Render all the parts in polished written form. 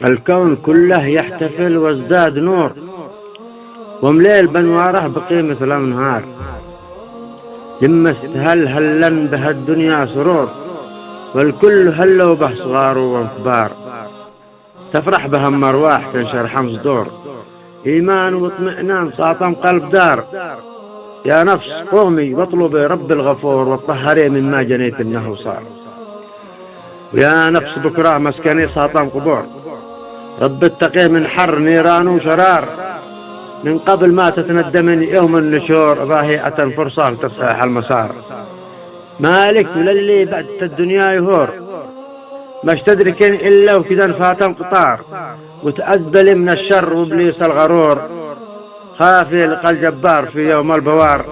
الكون كله يحتفل وازداد نور، ومليل بنواره بقيمة الأنهار. لما استهل به الدنيا سرور، والكل هلوا به صغار وكبار. تفرح بهم أرواح تنشر حمص دور، إيمان واطمئنان ساطم قلب دار. يا نفس قومي واطلبي رب الغفور، وطهري مما جنيت إنه صار. ويا نفس بكرة مسكني ساطم قبور، رب اتقي من حر نيران وشرار. من قبل ما تتندمني يوم النشور، ضاهئة فرصة لتصحيح المسار. مالك وللي بعد الدنيا يهور، مش تدركن إلا وكذا فاتن قطار. وتأذبلي من الشر وابليس الغرور، خافي لقى الجبار في يوم البوار.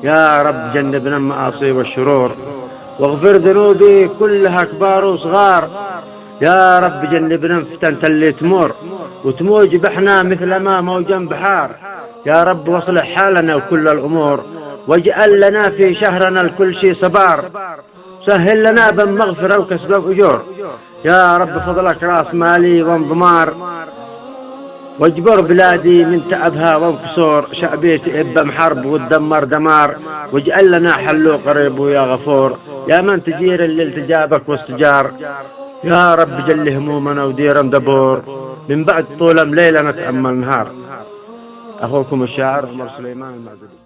يا رب جنبنا المعاصي والشرور، واغفر ذنوبي كلها كبار وصغار. يا رب جنبنا فتنة اللي تمر، وتموج بحنا مثل ما موجا بحار. يا رب واصلح حالنا وكل الأمور، واجعل لنا في شهرنا الكل شي صبار. سهل لنا بالمغفرة وكسب أجور، يا رب فضلك راس مالي وانضمار. واجبر بلادي من تعبها وانكسور، شعبيتي ابم حرب والدمر دمار. واجعل لنا حلو قريب ويا غفور، يا من تجير اللي التجابك واستجار. يا رب جل همومنا ودير دبور، من بعد طول ليلة نتأمل نهار. أخوكم الشاعر عمر سليمان المعزلي.